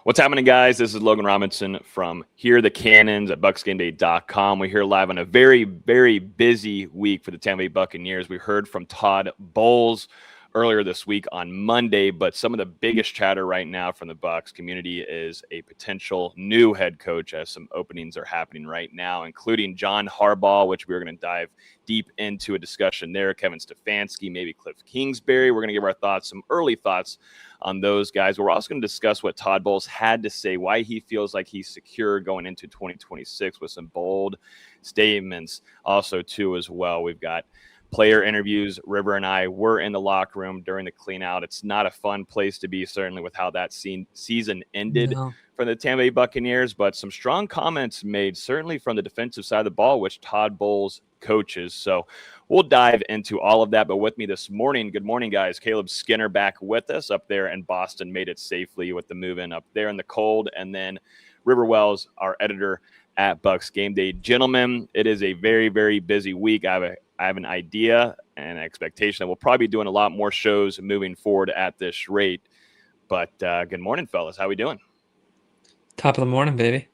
What's happening, guys? This is Logan Robinson from Here the Cannons at BucsGameday.com. We're here live on a very, very busy week for the Tampa Bay Buccaneers. We heard from Todd Bowles earlier this week on Monday, but some of the biggest chatter right now from the Bucs community is a potential new head coach, as some openings are happening right now, including John Harbaugh, which we're going to dive deep into a discussion there. Kevin Stefanski, maybe Cliff Kingsbury. We're going to give our thoughts, some early thoughts on those guys. We're also going to discuss what Todd Bowles had to say, why he feels like he's secure going into 2026 with some bold statements also too as well. We've got player interviews. River and I were in the locker room during the clean out. It's not a fun place to be, certainly with how that season ended for the Tampa Bay Buccaneers, but some strong comments made, certainly from the defensive side of the ball, which Todd Bowles coaches. So we'll dive into all of that. But with me this morning, good morning, guys. Caleb Skinner back with us up there in Boston, made it safely with the move in up there in the cold. And then River Wells, our editor at BucsGameday. Gentlemen, it is a very, very busy week. I have an idea and expectation that we'll probably be doing a lot more shows moving forward at this rate. But good morning, fellas. How we doing? Top of the morning, baby.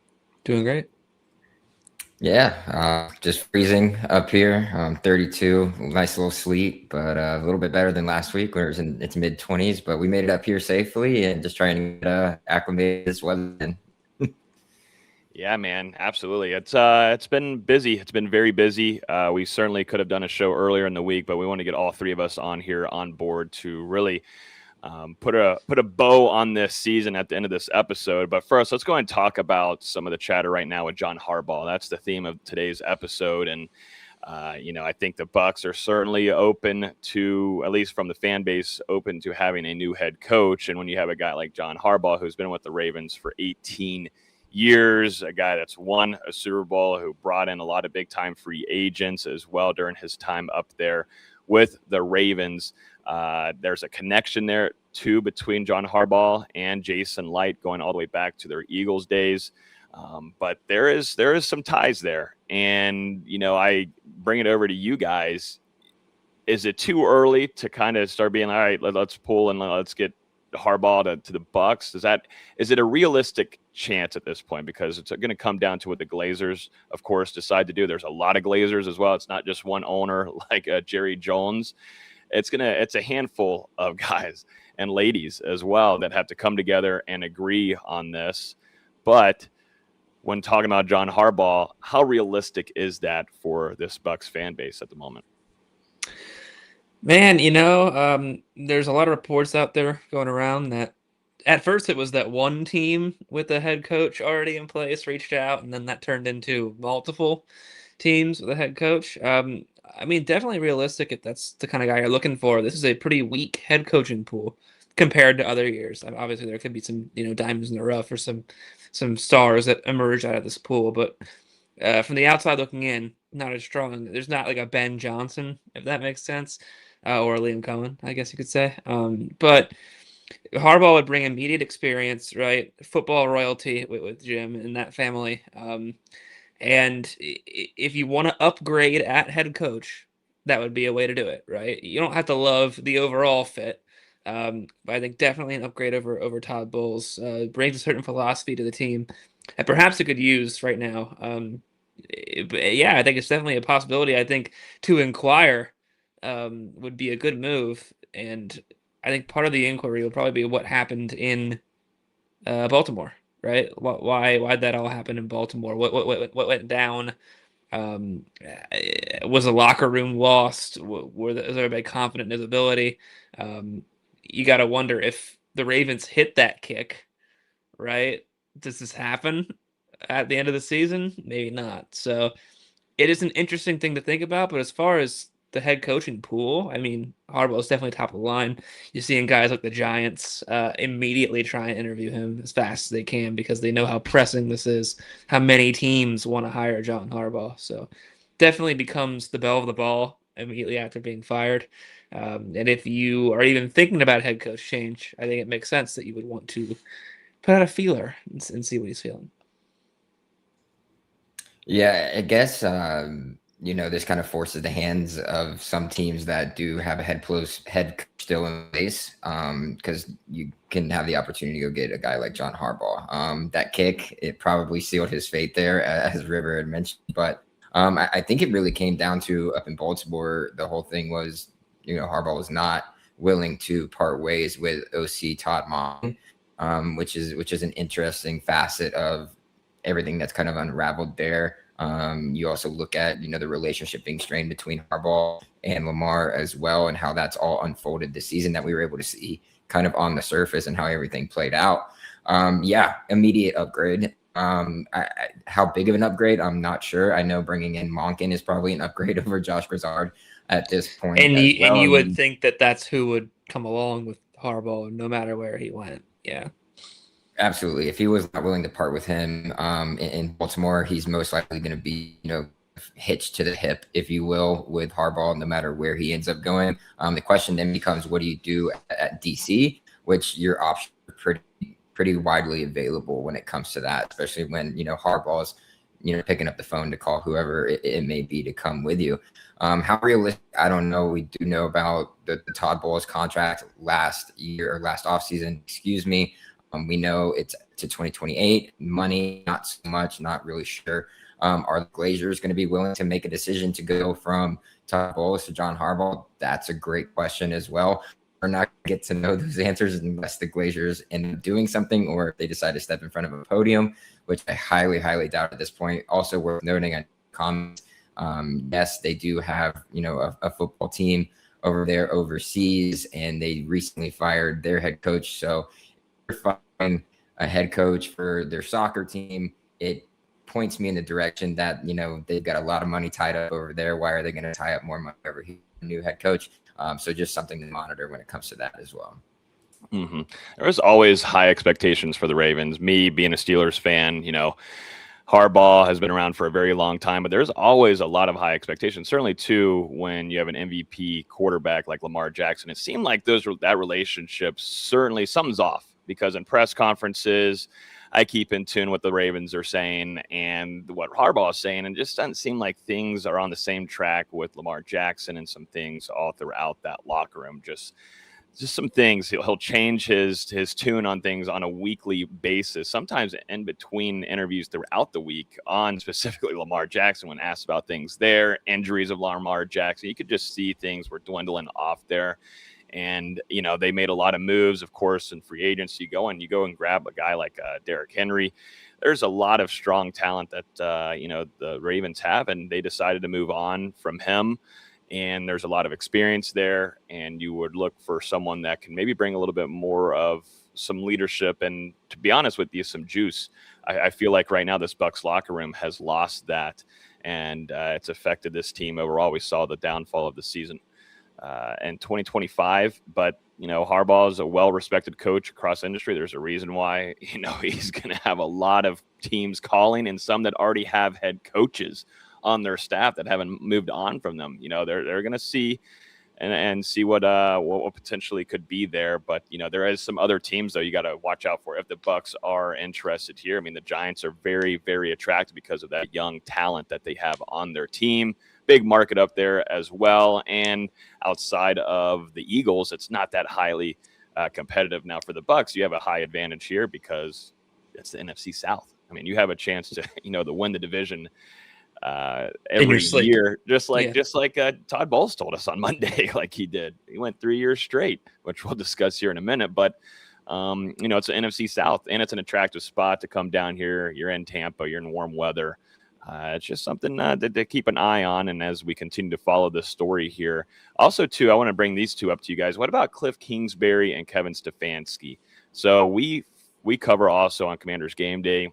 Doing great. Yeah, just freezing up here. 32, nice little sleet, but a little bit better than last week where it was in its mid-20s. But we made it up here safely and just trying to acclimate this weather. Yeah, man, absolutely. It's been busy. It's been very busy. We certainly could have done a show earlier in the week, but we want to get all three of us on here on board to really put a bow on this season at the end of this episode. But first, let's go ahead and talk about some of the chatter right now with John Harbaugh. That's the theme of today's episode. And, I think the Bucs are certainly open to, at least from the fan base, open to having a new head coach. And when you have a guy like John Harbaugh, who's been with the Ravens for 18 years, a guy that's won a Super Bowl, who brought in a lot of big-time free agents as well during his time up there with the Ravens. There's a connection there, too, between John Harbaugh and Jason Light going all the way back to their Eagles days. But there is some ties there. And, I bring it over to you guys. Is it too early to kind of start being, all right, let's pull and let's get Harbaugh to the Bucs? Is it a realistic chance at this point? Because it's going to come down to what the Glazers, of course, decide to do. There's a lot of Glazers as well. It's not just one owner like Jerry Jones. It's a handful of guys and ladies as well that have to come together and agree on this. But when talking about John Harbaugh, how realistic is that for this Bucs fan base at the moment? Man, there's a lot of reports out there going around that at first it was that one team with a head coach already in place reached out, and then that turned into multiple teams with a head coach. Definitely realistic if that's the kind of guy you're looking for. This is a pretty weak head coaching pool compared to other years. Obviously, there could be some, diamonds in the rough or some stars that emerge out of this pool, but from the outside looking in, not as strong. There's not like a Ben Johnson, if that makes sense. Or Liam Cohen, I guess you could say. But Harbaugh would bring immediate experience, right? Football royalty with Jim and that family. And if you want to upgrade at head coach, that would be a way to do it, right? You don't have to love the overall fit. But I think definitely an upgrade over Todd Bowles. Brings a certain philosophy to the team that perhaps it could use right now. Yeah, I think it's definitely a possibility. I think to inquire would be a good move, and I think part of the inquiry will probably be what happened in Baltimore, right? Why'd that all happen in Baltimore? What went down? Was the locker room lost? Was everybody confident in his ability? You got to wonder if the Ravens hit that kick, right? Does this happen at the end of the season? Maybe not. So it is an interesting thing to think about, but as far as the head coaching pool, Harbaugh is definitely top of the line. You're seeing guys like the Giants immediately try and interview him as fast as they can because they know how pressing this is, how many teams want to hire John Harbaugh. So definitely becomes the belle of the ball immediately after being fired. And if you are even thinking about head coach change, I think it makes sense that you would want to put out a feeler and see what he's feeling. Yeah, I guess this kind of forces the hands of some teams that do have a head coach still in place, because you can have the opportunity to go get a guy like John Harbaugh. That kick, it probably sealed his fate there, as River had mentioned. But I think it really came down to up in Baltimore. The whole thing was, Harbaugh was not willing to part ways with OC Todd Bowles, which is an interesting facet of everything that's kind of unraveled there. You also look at, the relationship being strained between Harbaugh and Lamar as well, and how that's all unfolded this season that we were able to see kind of on the surface and how everything played out. Immediate upgrade. How big of an upgrade? I'm not sure. I know bringing in Monken is probably an upgrade over Josh Broussard at this point. And you would think that that's who would come along with Harbaugh no matter where he went. Yeah. Absolutely. If he was not willing to part with him in Baltimore, he's most likely going to be, hitched to the hip, if you will, with Harbaugh, no matter where he ends up going. The question then becomes, what do you do at DC, which your options are pretty widely available when it comes to that, especially when, Harbaugh's, picking up the phone to call whoever it may be to come with you. How realistic, I don't know. We do know about the Todd Bowles contract last offseason, we know it's to 2028. Money, not so much, not really sure. Are the Glazers going to be willing to make a decision to go from Todd Bowles to John Harbaugh? That's a great question as well. We're not going to get to know those answers unless the Glazers end up doing something, or if they decide to step in front of a podium, which I highly, highly doubt at this point. Also worth noting on comments, yes, they do have, a football team over there overseas, and they recently fired their head coach. So find a head coach for their soccer team, it points me in the direction that, they've got a lot of money tied up over there. Why are they going to tie up more money over here, new head coach? So just something to monitor when it comes to that as well. Mm-hmm. There was always high expectations for the Ravens. Me being a Steelers fan, Harbaugh has been around for a very long time, but there's always a lot of high expectations. Certainly, too, when you have an MVP quarterback like Lamar Jackson. It seemed like that relationship, certainly something's off, because in press conferences, I keep in tune what the Ravens are saying and what Harbaugh is saying, and it just doesn't seem like things are on the same track with Lamar Jackson, and some things all throughout that locker room. Just some things. He'll change his tune on things on a weekly basis, sometimes in between interviews throughout the week on specifically Lamar Jackson. When asked about things there, injuries of Lamar Jackson, you could just see things were dwindling off there. And, they made a lot of moves, of course, in free agency. You go and grab a guy like Derrick Henry. There's a lot of strong talent that, the Ravens have, and they decided to move on from him. And there's a lot of experience there, and you would look for someone that can maybe bring a little bit more of some leadership and, to be honest with you, some juice. I feel like right now this Bucs locker room has lost that, and it's affected this team overall. We saw the downfall of the season in 2025, but Harbaugh is a well-respected coach across industry. There's a reason why he's going to have a lot of teams calling, and some that already have head coaches on their staff that haven't moved on from them. They're going to see and see what potentially could be there. But there is some other teams though you got to watch out for if the Bucs are interested here. I mean, the Giants are very, very attractive because of that young talent that they have on their team. Big market up there as well. And outside of the Eagles, it's not that highly competitive. Now for the Bucs, you have a high advantage here because it's the NFC South. I mean, you have a chance to to win the division every year, just like Todd Bowles told us on Monday, like he did. He went 3 years straight, which we'll discuss here in a minute. But it's an NFC South, and it's an attractive spot to come down here. You're in Tampa, you're in warm weather. It's just something to keep an eye on. And as we continue to follow this story here, also too, I want to bring these two up to you guys. What about Cliff Kingsbury and Kevin Stefanski? So we cover also on Commanders Game Day.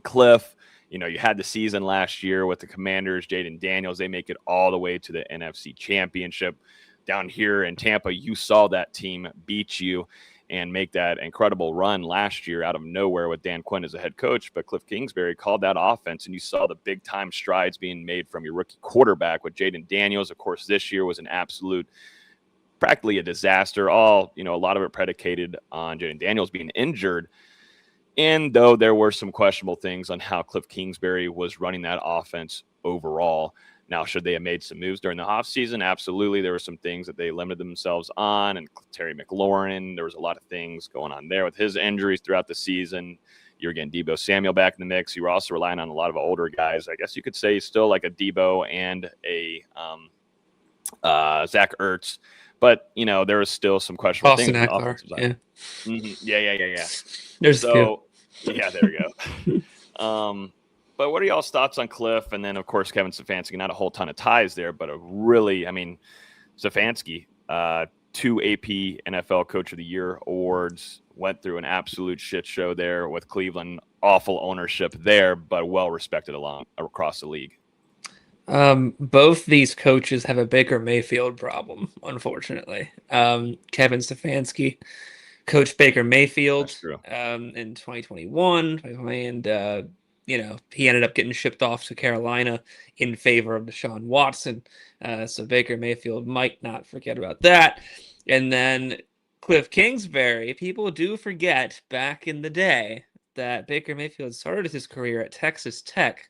Cliff, you had the season last year with the Commanders, Jaden Daniels. They make it all the way to the NFC Championship. Down here in Tampa, you saw that team beat you and make that incredible run last year out of nowhere with Dan Quinn as a head coach. But Cliff Kingsbury called that offense, and you saw the big-time strides being made from your rookie quarterback with Jaden Daniels. Of course, this year was an absolute, practically a disaster. A lot of it predicated on Jaden Daniels being injured. And though there were some questionable things on how Cliff Kingsbury was running that offense overall, Now, should they have made some moves during the offseason? Absolutely. There were some things that they limited themselves on, and Terry McLaurin, there was a lot of things going on there with his injuries throughout the season. You're getting Deebo Samuel back in the mix. You were also relying on a lot of older guys. I guess you could say still like a Deebo and a Zach Ertz. But, there was still some questionable Austin things. Eckler, yeah. Mm-hmm. Yeah. There's a few. Yeah, there we go. But what are y'all's thoughts on Cliff? And then, of course, Kevin Stefanski. Not a whole ton of ties there, but Stefanski, 2 AP NFL Coach of the Year awards, went through an absolute shit show there with Cleveland. Awful ownership there, but well respected across the league. Both these coaches have a Baker Mayfield problem, unfortunately. Kevin Stefanski coached Baker Mayfield in 2021, and he ended up getting shipped off to Carolina in favor of Deshaun Watson. So Baker Mayfield might not forget about that. And then Cliff Kingsbury, people do forget back in the day that Baker Mayfield started his career at Texas Tech.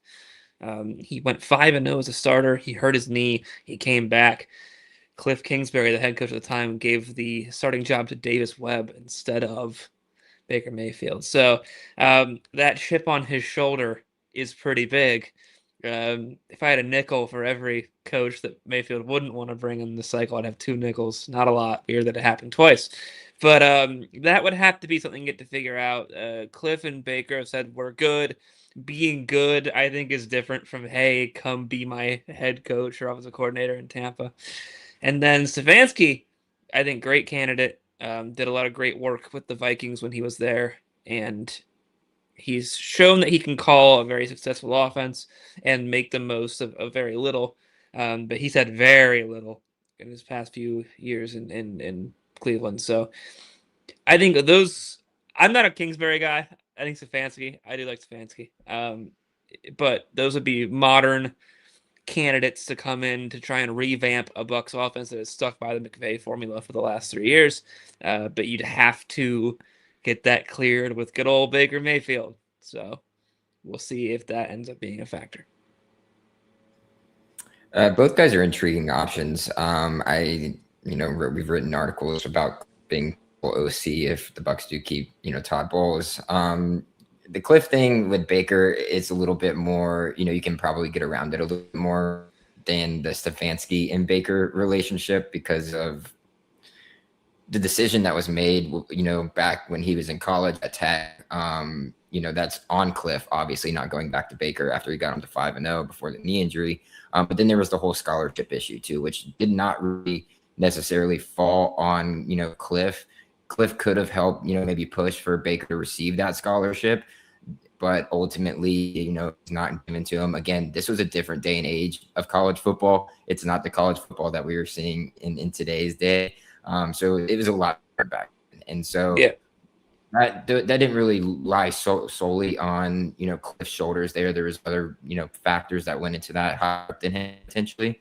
He went 5-0 as a starter. He hurt his knee. He came back. Cliff Kingsbury, the head coach at the time, gave the starting job to Davis Webb instead of Baker Mayfield. So that chip on his shoulder is pretty big. If I had a nickel for every coach that Mayfield wouldn't want to bring in the cycle, I'd have 2 nickels. Not a lot. Weird that it happened twice. But that would have to be something you get to figure out. Cliff and Baker have said we're good. Being good, I think, is different from, hey, come be my head coach or offensive coordinator in Tampa. And then Stefanski, I think, great candidate. Did a lot of great work with the Vikings when he was there, and he's shown that he can call a very successful offense and make the most of very little. But he's had very little in his past few years in Cleveland. So I think I'm not a Kingsbury guy. I think Stefanski. I do like Stefanski. But those would be modern candidates to come in to try and revamp a Bucs offense that is stuck by the McVay formula for the last 3 years. But you'd have to get that cleared with good old Baker Mayfield. So we'll see if that ends up being a factor. Both guys are intriguing options. We've written articles about being OC if the Bucs do keep, Todd Bowles. The Cliff thing with Baker is a little bit more, you can probably get around it a little bit more than the Stefanski and Baker relationship because of the decision that was made, back when he was in college at Tech. That's on Cliff, obviously not going back to Baker after he got him to 5-0 before the knee injury. But then there was the whole scholarship issue too, which did not really necessarily fall on, Cliff. Cliff could have helped, maybe push for Baker to receive that scholarship, but ultimately, it's not given to him. Again, this was a different day and age of college football. It's not the college football that we were seeing in today's day. So it was a lot back then. And so that didn't really lie solely on, Cliff's shoulders there. There was other, factors that went into that higher than him potentially.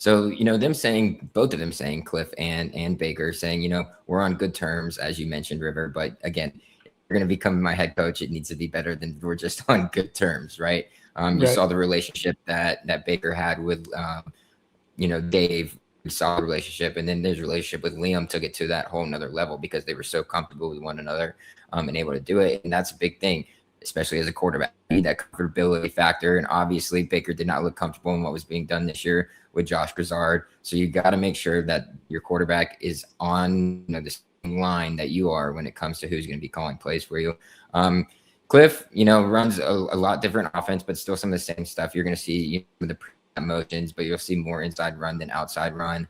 So, both of them saying, Cliff and Baker saying, we're on good terms, as you mentioned, River. But again, if you're going to become my head coach, it needs to be better than we're just on good terms, right? You saw the relationship that Baker had with, Dave. We saw the relationship, and then his relationship with Liam took it to that whole nother level because they were so comfortable with one another and able to do it. And that's a big thing, especially as a quarterback. You need that comfortability factor. And obviously, Baker did not look comfortable in what was being done this year with Josh Grizzard. So you got to make sure that your quarterback is on the same line that you are when it comes to who's going to be calling plays for you. Cliff, runs a lot different offense, but still some of the same stuff. You're going to see the motions, but you'll see more inside run than outside run.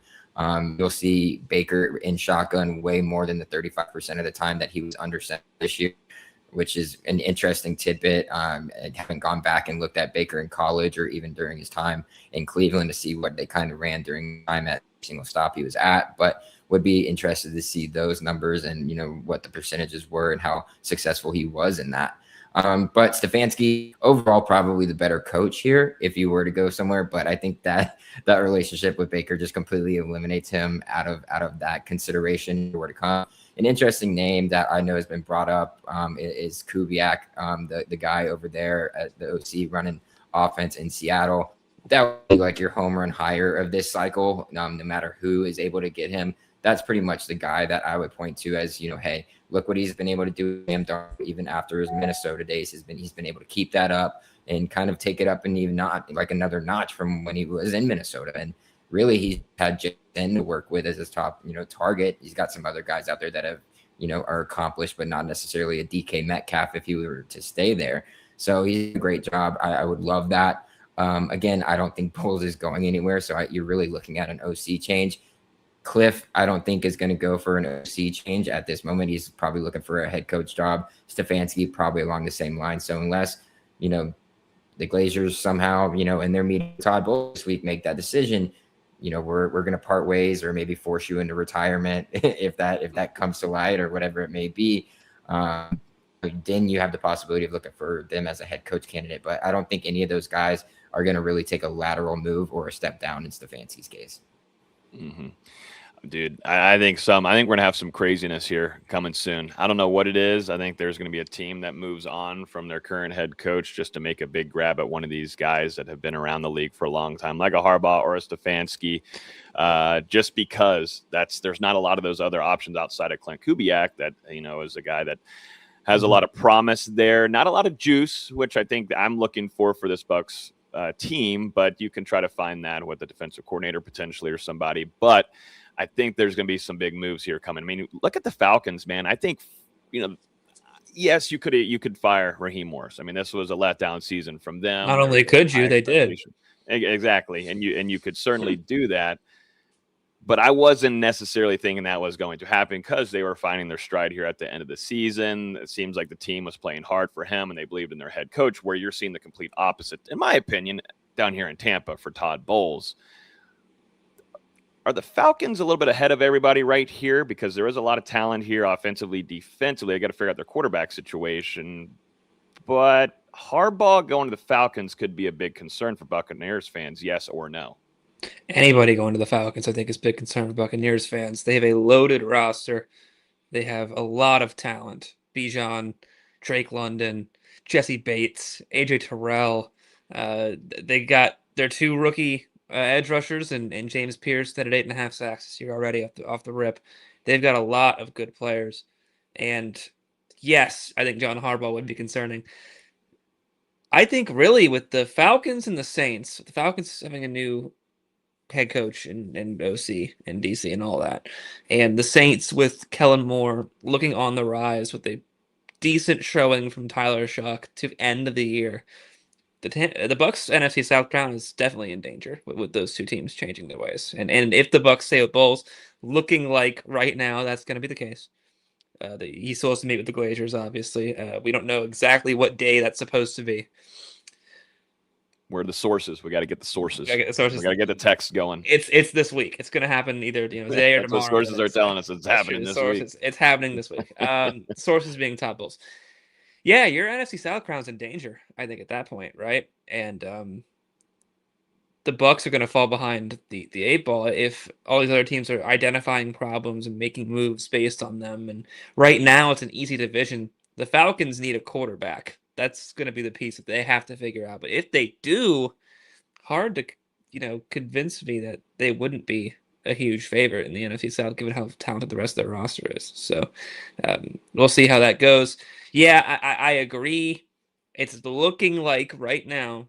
You'll see Baker in shotgun way more than the 35% of the time that he was under center this year, which is an interesting tidbit. I haven't gone back and looked at Baker in college or even during his time in Cleveland to see what they kind of ran during time at every single stop he was at, but would be interested to see those numbers and, what the percentages were and how successful he was in that. But Stefanski overall probably the better coach here if you were to go somewhere. But I think that relationship with Baker just completely eliminates him out of that consideration if it were to come. An interesting name that I know has been brought up is Kubiak, the guy over there at the OC running offense in Seattle. that would be like your home run hire of this cycle. No matter who is able to get him, that's pretty much the guy that I would point to as, hey, look what he's been able to do. Even after his Minnesota days, he's been able to keep that up and kind of take it up and even not like another notch from when he was in Minnesota. And really, he's had Jason to work with as his top, target. He's got some other guys out there that have, are accomplished, but not necessarily a DK Metcalf if he were to stay there. So he's a great job. I would love that. Again, I don't think Bowles is going anywhere. So you're really looking at an OC change. Cliff, I don't think is going to go for an OC change at this moment. He's probably looking for a head coach job. Stefanski probably along the same line. So unless, the Glazers somehow, in their meeting with Todd Bowles this week, make that decision, we're going to part ways or maybe force you into retirement if that comes to light or whatever it may be. Then you have the possibility of looking for them as a head coach candidate. But I don't think any of those guys are going to really take a lateral move or a step down in Stefanski's case. Mm-hmm. Dude, I think we're going to have some craziness here coming soon. I don't know what it is. I think there's going to be a team that moves on from their current head coach just to make a big grab at one of these guys that have been around the league for a long time, like a Harbaugh or a Stefanski, just because there's not a lot of those other options outside of Clint Kubiak that, is a guy that has a lot of promise there, not a lot of juice, which I think I'm looking for this Bucs team, but you can try to find that with the defensive coordinator potentially or somebody. But I think there's going to be some big moves here coming. I mean, look at the Falcons, man. I think, yes, you could fire Raheem Morris. I mean, this was a letdown season from them. Not only could you, they did. Exactly. And you could certainly do that. But I wasn't necessarily thinking that was going to happen because they were finding their stride here at the end of the season. It seems like the team was playing hard for him and they believed in their head coach, where you're seeing the complete opposite, in my opinion, down here in Tampa for Todd Bowles. Are the Falcons a little bit ahead of everybody right here? Because there is a lot of talent here offensively, defensively. They got to figure out their quarterback situation. But Harbaugh going to the Falcons could be a big concern for Buccaneers fans, yes or no? Anybody going to the Falcons, I think, is a big concern for Buccaneers fans. They have a loaded roster. They have a lot of talent. Bijan, Drake London, Jesse Bates, AJ Terrell. They got their two rookie edge rushers and James Pierce that had 8.5 sacks this year already off the rip. They've got a lot of good players. And yes, I think John Harbaugh would be concerning. I think really with the Falcons and the Saints, the Falcons having a new head coach and OC and DC and all that, and the Saints with Kellen Moore looking on the rise with a decent showing from Tyler Shuck to end of the year. The Bucs NFC South crown is definitely in danger with those two teams changing their ways. And if the Bucs stay with Bowles, looking like right now that's going to be the case. He's supposed to meet with the Glazers, obviously. We don't know exactly what day that's supposed to be. Where are the sources? We got to get the sources. We got to get the text going. It's this week. It's going to happen either today or tomorrow. What sources are telling us it's happening this week. It's happening this week. Sources being Todd Bowles. Yeah, your NFC South crown's in danger, I think, at that point, right? And the Bucs are going to fall behind the 8-ball if all these other teams are identifying problems and making moves based on them. And right now, it's an easy division. The Falcons need a quarterback. That's going to be the piece that they have to figure out. But if they do, hard to convince me that they wouldn't be a huge favorite in the NFC South, given how talented the rest of their roster is. So we'll see how that goes. Yeah, I agree. It's looking like right now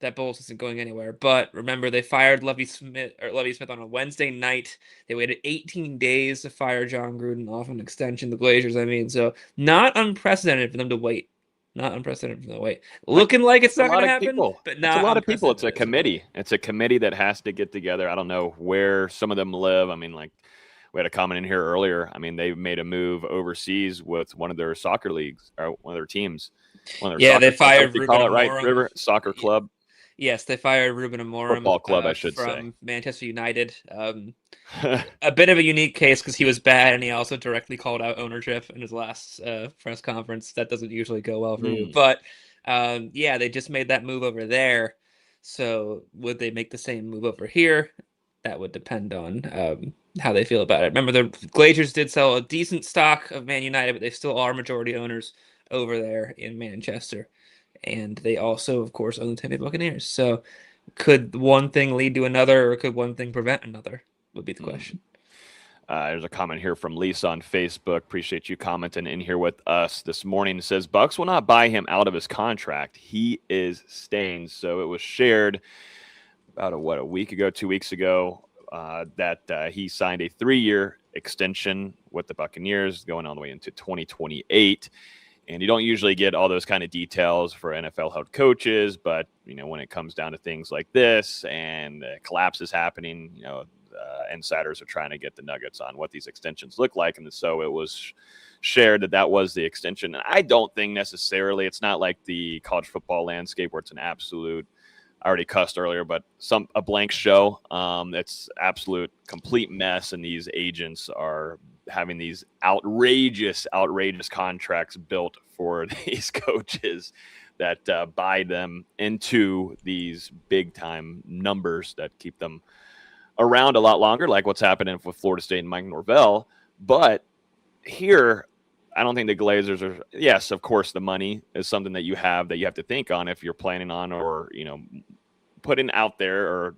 that Bowles isn't going anywhere. But remember, they fired Lovie Smith on a Wednesday night. They waited 18 days to fire John Gruden off an extension, the Glazers, so not unprecedented for them to wait. Not unprecedented for them to wait. Looking like it's not going to happen, but not a lot of people. It's a committee. It's a committee that has to get together. I don't know where some of them live. I mean, like, we had a comment in here earlier. I mean, they made a move overseas with one of their soccer leagues or one of their teams. They fired Ruben Amorim. Right? River Soccer Club. Yes, they fired Ruben Amorim. Football club, I should say. From Manchester United. A bit of a unique case because he was bad and he also directly called out ownership in his last press conference. That doesn't usually go well for you. But, they just made that move over there. So would they make the same move over here? That would depend on how they feel about it. Remember, the Glazers did sell a decent stock of Man United, but they still are majority owners over there in Manchester. And they also, of course, own the Tampa Bay Buccaneers. So Could one thing lead to another, or could one thing prevent another? Would be the question. There's a comment here from Lisa on Facebook. Appreciate you commenting in here with us this morning. It says Bucs will not buy him out of his contract. He is staying. So it was shared about a week ago, 2 weeks ago, that he signed a 3-year extension with the Buccaneers going all the way into 2028. And you don't usually get all those kind of details for NFL head coaches, but when it comes down to things like this and collapse is happening, insiders are trying to get the nuggets on what these extensions look like. And so it was shared that was the extension. And I don't think necessarily, it's not like the college football landscape where it's an absolute, I already cussed earlier, but a blank show. It's absolute complete mess. And these agents are having these outrageous contracts built for these coaches that buy them into these big time numbers that keep them around a lot longer, like what's happening with Florida State and Mike Norvell. But here, I don't think the Glazers are, yes, of course, the money is something that you have to think on if you're planning on or, putting out there or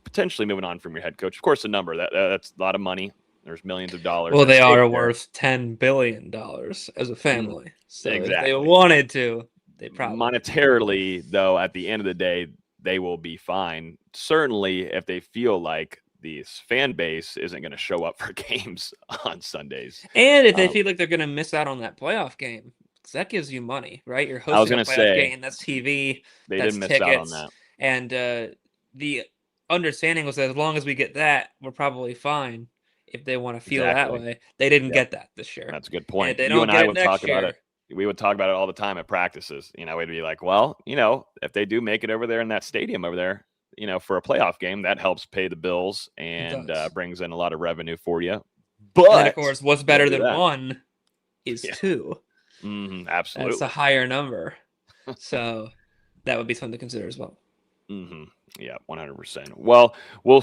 potentially moving on from your head coach. Of course, the number, that's a lot of money. There's millions of dollars. Well, they are worth $10 billion as a family. So exactly. If they wanted to, they probably monetarily, though, at the end of the day, they will be fine. Certainly, if they feel like this fan base isn't going to show up for games on Sundays. And if they feel like they're going to miss out on that playoff game, because that gives you money, right? You're hosting a playoff game, that's TV, they that's didn't tickets, miss out on that. And the understanding was that as long as we get that, we're probably fine if they want to feel that way. They didn't get that this year. That's a good point. And you and I would talk about it. We would talk about it all the time at practices. We'd be like, well, if they do make it over there in that stadium over there, for a playoff game, that helps pay the bills and brings in a lot of revenue for you. But and of course, what's better than one is two. Mm-hmm, absolutely. That's a higher number. So that would be something to consider as well. Mm-hmm. Yeah, 100%. Well, we'll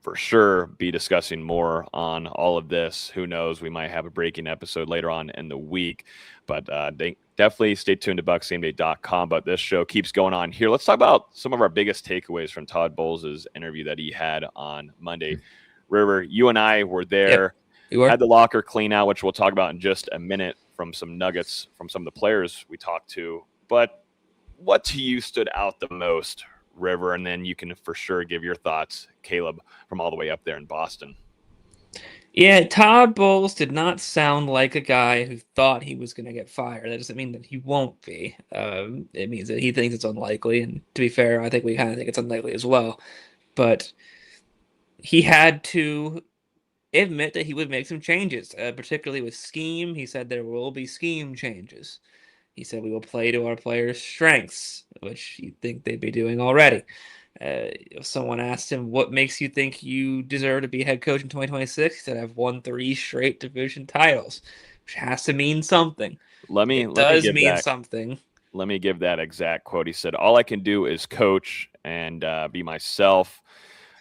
for sure be discussing more on all of this. Who knows? We might have a breaking episode later on in the week, but definitely stay tuned to BucsGameday.com. But this show keeps going on here. Let's talk about some of our biggest takeaways from Todd Bowles' interview that he had on Monday. River, you and I were there. Yep, had the locker clean out, which we'll talk about in just a minute from some nuggets from some of the players we talked to. But what to you stood out the most, River? And then you can for sure give your thoughts, Caleb, from all the way up there in Boston. Yeah, Todd Bowles did not sound like a guy who thought he was going to get fired. That doesn't mean that he won't be. It means that he thinks it's unlikely. And to be fair, I think we kind of think it's unlikely as well. But he had to admit that he would make some changes, particularly with scheme. He said there will be scheme changes. He said we will play to our players' strengths, which you think they'd be doing already. Someone asked him, what makes you think you deserve to be head coach in 2026? He said, I've won 3 straight division titles, which has to mean something. It does mean something. Let me give that exact quote. He said, all I can do is coach and be myself.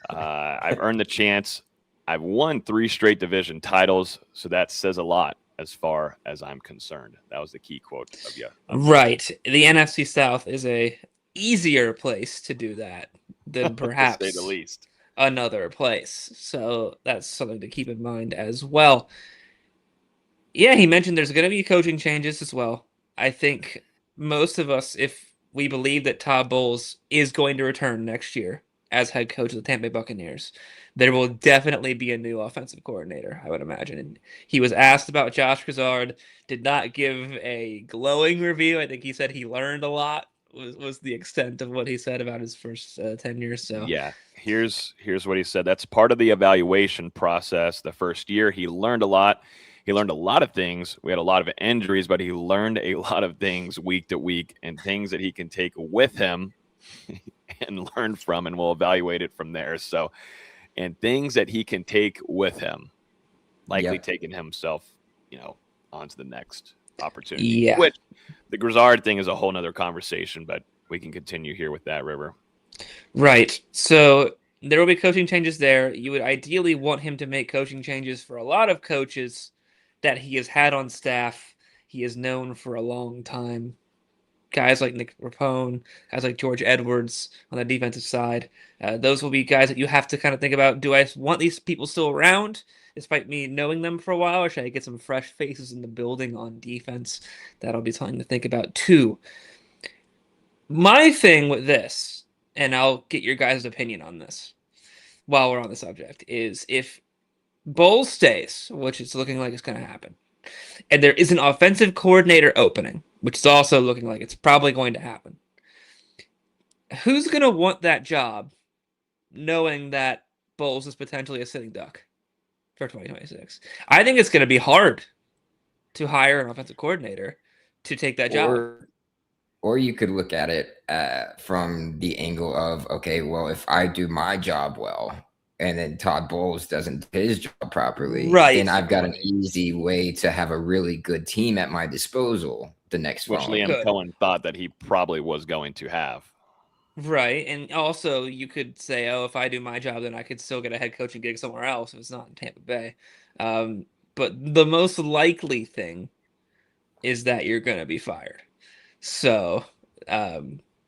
I've earned the chance. I've won 3 straight division titles, so that says a lot as far as I'm concerned. That was the key quote of you. Right. The NFC South is a easier place to do that than perhaps to say the least. Another place. So that's something to keep in mind as well. Yeah, he mentioned there's going to be coaching changes as well. I think most of us, if we believe that Todd Bowles is going to return next year as head coach of the Tampa Bay Buccaneers, there will definitely be a new offensive coordinator, I would imagine. And he was asked about Josh Glazer, did not give a glowing review. I think he said he learned a lot, was the extent of what he said about his first tenure. So yeah, here's what he said. That's part of the evaluation process. The first year, he learned a lot. He learned a lot of things. We had a lot of injuries, but he learned a lot of things week to week and things that he can take with him and learn from, and we'll evaluate it from there. So, and things that he can take with him, likely taking himself, onto the next opportunity. Yeah. Which the Glazer thing is a whole nother conversation, but we can continue here with that, River. Right. So there will be coaching changes there. You would ideally want him to make coaching changes for a lot of coaches that he has had on staff. He is known for a long time. guys like Nick Rapone, guys like George Edwards on the defensive side. Those will be guys that you have to kind of think about. Do I want these people still around despite me knowing them for a while, or should I get some fresh faces in the building on defense? That'll be something to think about too. My thing with this, and I'll get your guys' opinion on this while we're on the subject, is if Bowles stays, which it's looking like it's going to happen, and there is an offensive coordinator opening, which is also looking like it's probably going to happen, who's going to want that job knowing that Bowles is potentially a sitting duck for 2026? I think it's going to be hard to hire an offensive coordinator to take that job. Or you could look at it from the angle of, okay, well, if I do my job well, and then Todd Bowles doesn't do his job properly, right, then I've got an easy way to have a really good team at my disposal the next Which Liam Cohen thought that he probably was going to have. Right, and also you could say, oh, if I do my job, then I could still get a head coaching gig somewhere else if it's not in Tampa Bay. But the most likely thing is that you're going to be fired. So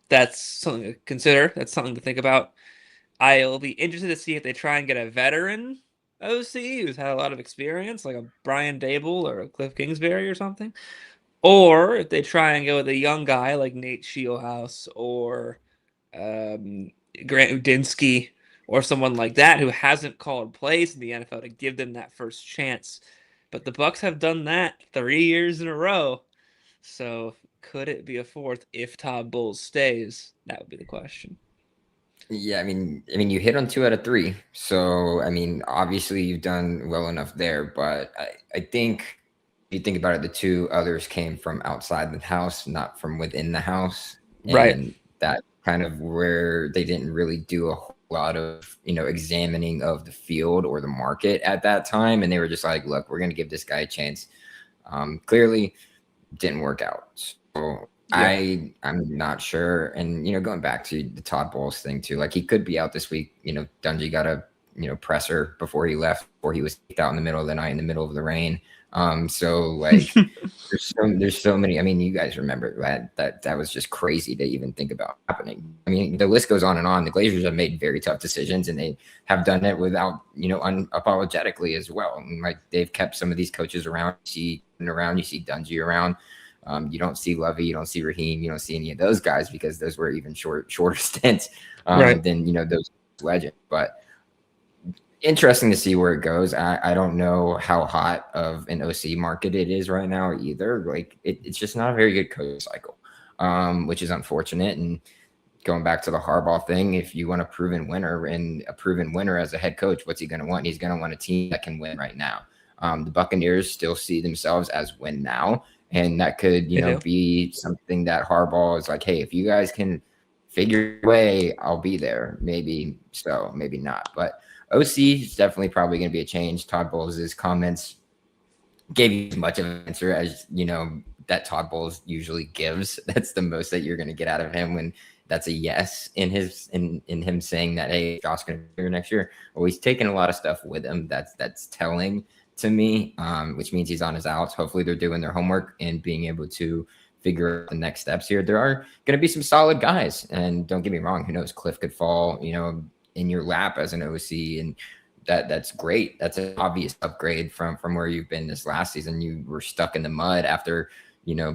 that's something to consider. That's something to think about. I'll be interested to see if they try and get a veteran OC who's had a lot of experience, like a Brian Dable or a Cliff Kingsbury or something. Or if they try and go with a young guy like Nate Shieldhouse or Grant Udinsky or someone like that who hasn't called plays in the NFL to give them that first chance. But the Bucs have done that 3 years in a row. So could it be a fourth if Todd Bowles stays? That would be the question. Yeah, I mean, you hit on 2 out of 3. So, I mean, obviously you've done well enough there, but I think if you think about it, the 2 others came from outside the house, not from within the house. Right. And that kind of where they didn't really do a whole lot of, examining of the field or the market at that time. And they were just like, look, we're going to give this guy a chance. Clearly didn't work out. So yeah. I'm not sure. And, going back to the Todd Bowles thing too, like he could be out this week. Dungy got a, presser before he left, before he was kicked out in the middle of the night, in the middle of the rain. So like there's so many, I mean, you guys remember that was just crazy to even think about happening. I mean, the list goes on and on. The Glazers have made very tough decisions and they have done it without, unapologetically as well. And like they've kept some of these coaches around, you see Dungy around. You don't see Lovey, you don't see Raheem, you don't see any of those guys because those were even shorter stints than, those legends. But interesting to see where it goes. I don't know how hot of an OC market it is right now either. Like it's just not a very good coach cycle, which is unfortunate. And going back to the Harbaugh thing, if you want a proven winner as a head coach, what's he going to want? He's going to want a team that can win right now. The Buccaneers still see themselves as win now. And that could, be something that Harbaugh is like, hey, if you guys can figure a way, I'll be there. Maybe so, maybe not. But OC is definitely probably going to be a change. Todd Bowles' comments gave you as much of an answer as, that Todd Bowles usually gives. That's the most that you're going to get out of him when that's a yes in him saying that, hey, Josh going to be here next year. Well, he's taking a lot of stuff with him. That's telling to me, which means he's on his outs. Hopefully they're doing their homework and being able to figure out the next steps here. There are going to be some solid guys. And don't get me wrong, who knows, Cliff could fall, in your lap as an OC. And that's great. That's an obvious upgrade from where you've been this last season. You were stuck in the mud after,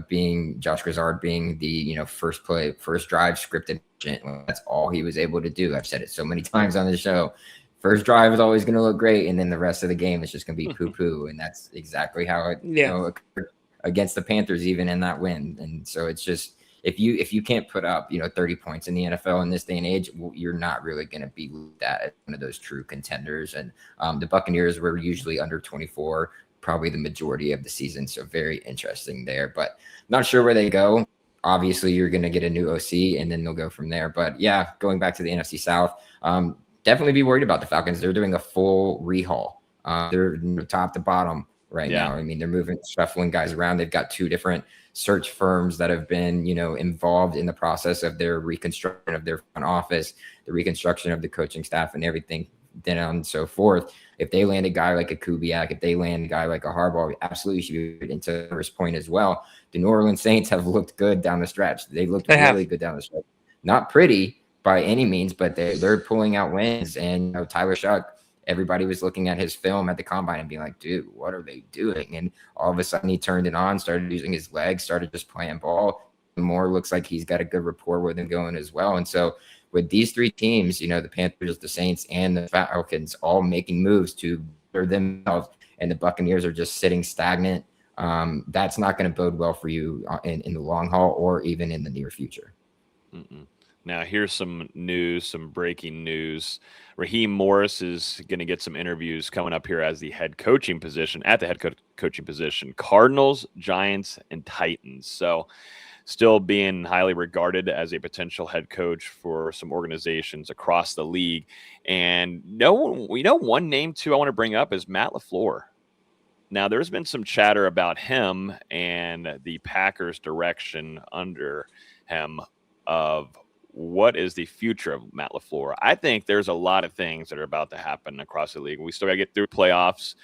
being Josh Grizzard being the, first drive scripted. Well, that's all he was able to do. I've said it so many times on the show. First drive is always going to look great, and then the rest of the game is just going to be poo-poo, and that's exactly how it occurred against the Panthers, even in that win. And so it's just if you can't put up 30 points in the NFL in this day and age, well, you're not really going to be that as one of those true contenders. And the Buccaneers were usually under 24, probably the majority of the season, so very interesting there. But not sure where they go. Obviously, you're going to get a new OC, and then they'll go from there. But yeah, going back to the NFC South. Definitely be worried about the Falcons. They're doing a full rehaul. They're top to bottom right now. I mean, they're shuffling guys around. They've got 2 different search firms that have been, involved in the process of their reconstruction of their front office, the reconstruction of the coaching staff and everything, and so forth. If they land a guy like a Kubiak, if they land a guy like a Harbaugh, absolutely should be into Trevor's point as well. The New Orleans Saints have looked good down the stretch. They looked really good down the stretch. Not pretty by any means, but they're pulling out wins. And Tyler Shuck, everybody was looking at his film at the combine and being like, dude, what are they doing? And all of a sudden he turned it on, started using his legs, started just playing ball. Moore looks like he's got a good rapport with him going as well. And so with these three teams, the Panthers, the Saints, and the Falcons all making moves to better themselves, and the Buccaneers are just sitting stagnant, that's not going to bode well for you in the long haul or even in the near future. Now, here's some news, some breaking news. Raheem Morris is going to get some interviews coming up here as the head coaching position, coaching position. Cardinals, Giants, and Titans. So still being highly regarded as a potential head coach for some organizations across the league. And one name, too, I want to bring up is Matt LaFleur. Now, there's been some chatter about him and the Packers' direction under him of what is the future of Matt LaFleur. I think there's a lot of things that are about to happen across the league. We still got to get through playoffs,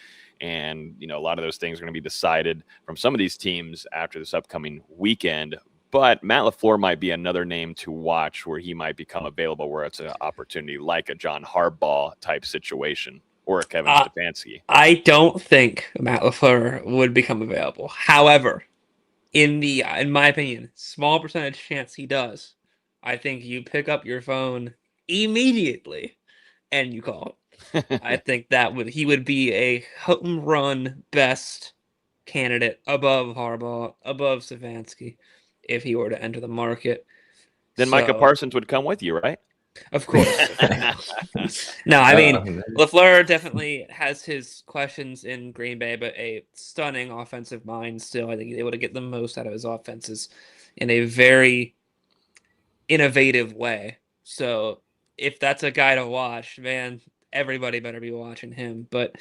and a lot of those things are going to be decided from some of these teams after this upcoming weekend. But Matt LaFleur might be another name to watch where he might become available, where it's an opportunity like a John Harbaugh type situation or a Kevin Stefanski. I don't think Matt LaFleur would become available. However, in my opinion, small percentage chance he does. I think you pick up your phone immediately and you call. I think he would be a home run best candidate above Harbaugh, above Stefanski, if he were to enter the market. Then Micah Parsons would come with you, right? Of course. No, I mean, LaFleur definitely has his questions in Green Bay, but a stunning offensive mind still. I think he's able to get the most out of his offenses in a very innovative way. So if that's a guy to watch, man, everybody better be watching him. But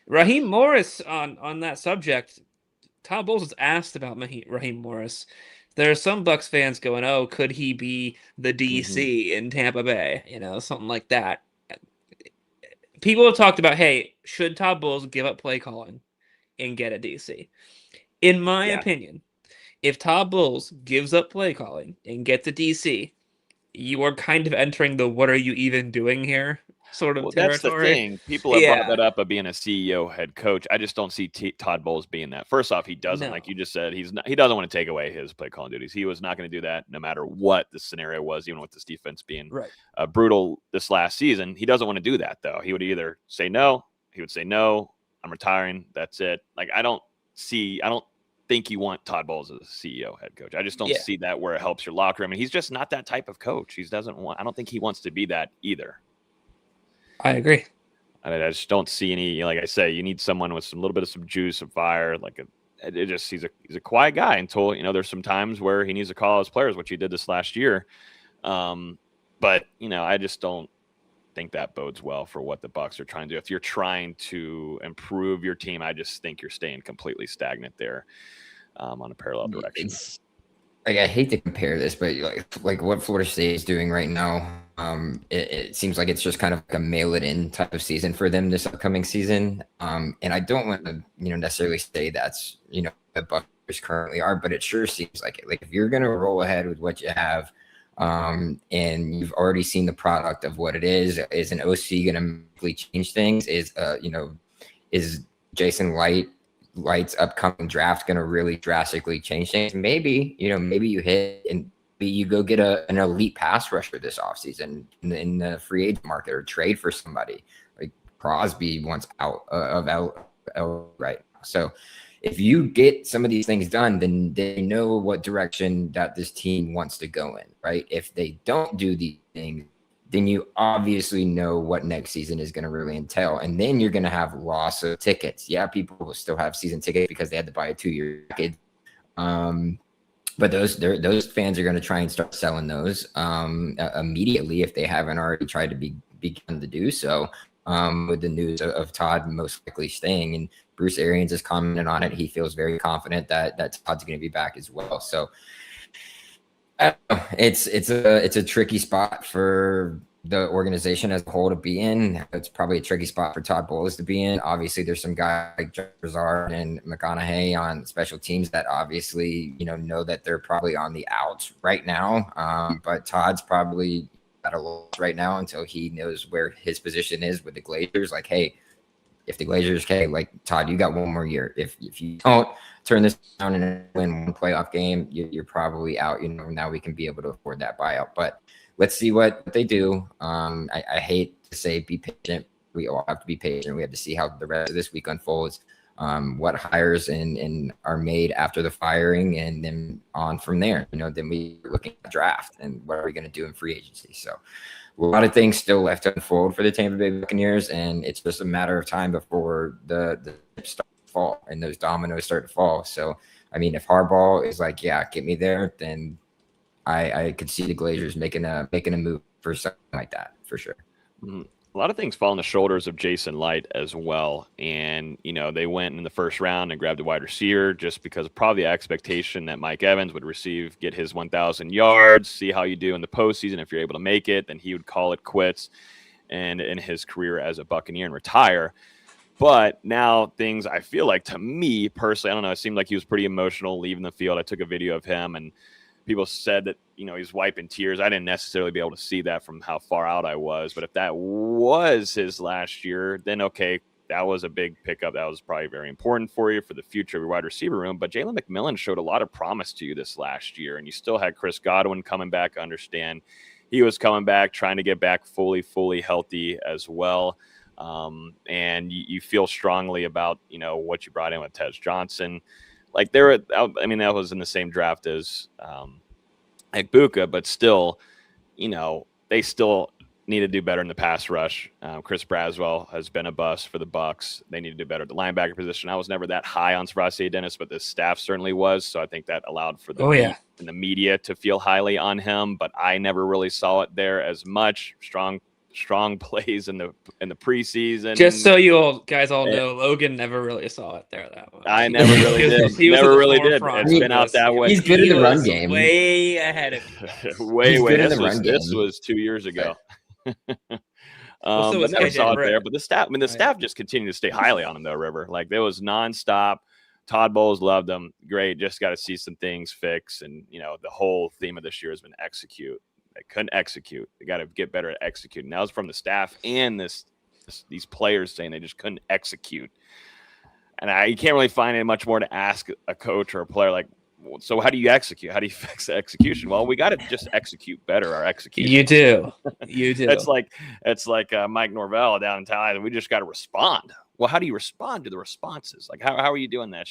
Raheem Morris, on that subject, Todd Bowles was asked about Raheem Morris. There are some Bucs fans going, oh, could he be the DC in Tampa Bay? Something like that. People have talked about, hey, should Todd Bowles give up play calling and get a DC? In my opinion, if Todd Bowles gives up play calling and gets a DC, you are kind of entering the what are you even doing here sort of territory. That's the thing. People have brought that up of being a CEO head coach. I just don't see Todd Bowles being that. First off, he doesn't, like you just said, he doesn't want to take away his play calling duties. He was not going to do that no matter what the scenario was, even with this defense being brutal this last season. He doesn't want to do that, though. He would either say no, I'm retiring, that's it. Like, I don't think you want Todd Bowles as a CEO head coach. I just don't see that where it helps your locker room. And he's just not that type of coach. I don't think he wants to be that either. I agree. I just don't see any, like I say, you need someone with little bit of some juice, some fire. He's a quiet guy until, there's some times where he needs to call his players, which he did this last year. But I just don't think that bodes well for what the Bucs are trying to do. If you're trying to improve your team, I just think you're staying completely stagnant there on a parallel direction. I hate to compare this, but like what Florida State is doing right now, it seems like it's just kind of like a mail it in type of season for them this upcoming season. And I don't want to, necessarily say that's, the Bucs currently are, but it sure seems like it. Like if you're going to roll ahead with what you have, and you've already seen the product of what it is an OC going to magically change things? Is Jason Light's upcoming draft going to really drastically change things? Maybe you hit and you go get an elite pass rusher this offseason in the free agent market or trade for somebody like Crosby wants out of L right now. So if you get some of these things done, then they know what direction that this team wants to go in, right? If they don't do these things, then you obviously know what next season is going to really entail. And then you're going to have loss of tickets. Yeah, people will still have season tickets because they had to buy a 2-year package. But those fans are going to try and start selling those immediately if they haven't already tried to begun to do so. With the news of Todd most likely staying, and Bruce Arians has commented on it. He feels very confident that Todd's going to be back as well. So it's a tricky spot for the organization as a whole to be in. It's probably a tricky spot for Todd Bowles to be in. Obviously, there's some guys like Glazer and McConaughey on special teams that obviously, know that they're probably on the outs right now. But Todd's probably at a loss right now until he knows where his position is with the Glazers. Like, hey, if the Glazers, like Todd, you got one more year. If you don't turn this down and win one playoff game, you're probably out. Now we can be able to afford that buyout. But let's see what they do. I hate to say be patient. We all have to be patient. We have to see how the rest of this week unfolds. What hires and are made after the firing, and then on from there. Then we look at the draft and what are we going to do in free agency. So a lot of things still left to unfold for the Tampa Bay Buccaneers, and it's just a matter of time before the chips start to fall and those dominoes start to fall. So, I mean, if Harbaugh is like, yeah, get me there, then I could see the Glazers making a move for something like that for sure. Mm-hmm. A lot of things fall on the shoulders of Jason Light as well. And, they went in the first round and grabbed a wide receiver just because of probably the expectation that Mike Evans would get his 1,000 yards, see how you do in the postseason. If you're able to make it, then he would call it quits and in his career as a Buccaneer and retire. But now things, I feel like, to me personally, I don't know, it seemed like he was pretty emotional leaving the field. I took a video of him and people said that, he's wiping tears. I didn't necessarily be able to see that from how far out I was. But if that was his last year, then okay, that was a big pickup. That was probably very important for you for the future of your wide receiver room. But Jalen McMillan showed a lot of promise to you this last year. And you still had Chris Godwin coming back. I understand he was coming back, trying to get back fully healthy as well. And you feel strongly about, what you brought in with Tez Johnson. Like that was in the same draft as Buka, but still, they still need to do better in the pass rush. Chris Braswell has been a bust for the Bucs. They need to do better at the linebacker position. I was never that high on Savassi Dennis, but the staff certainly was. So I think that allowed for the media to feel highly on him, but I never really saw it there as much. Strong plays in the preseason. Just so you all guys know, Logan never really saw it there that much. I never really did. Never really did. It's been out that way. He's good in the run game. Way ahead of you. way. This was 2 years ago. But never saw it there. But the staff just continued to stay highly on him though, River. Like there was nonstop. Todd Bowles loved him. Great. Just got to see some things fix. And the whole theme of this year has been execute. They couldn't execute. They got to get better at executing. That was from the staff and these players saying they just couldn't execute. And you can't really find it much more to ask a coach or a player like, so how do you execute? How do you fix the execution? Well, we got to just execute better our execution. You do. It's like Mike Norvell down in Tallahassee. We just got to respond. Well, how do you respond to the responses? Like how are you doing that?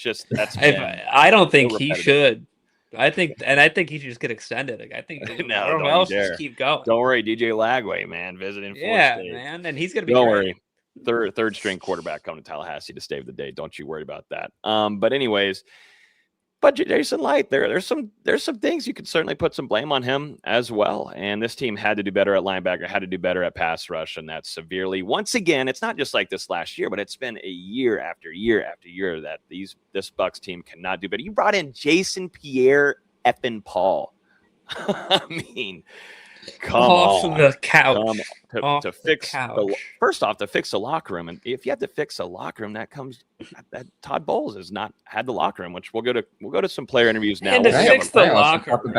I don't think he should. I think he should just get extended. Like, I think everyone else just keep going. Don't worry, DJ Lagway, man, visiting. Yeah, man, and he's gonna be. Don't worry, third string quarterback coming to Tallahassee to save the day. Don't you worry about that. But anyways, Jason Light, there's some things you could certainly put some blame on him as well. And this team had to do better at linebacker, had to do better at pass rush, and that's severely. Once again, it's not just like this last year, but it's been a year after year after year that this Bucs team cannot do better. You brought in Jason Pierre effing Paul. I mean, come off on. the couch. To fix the locker room. And if you have to fix a locker room, that Todd Bowles has not had the locker room, which we'll go to some player interviews now. And to fix the locker room.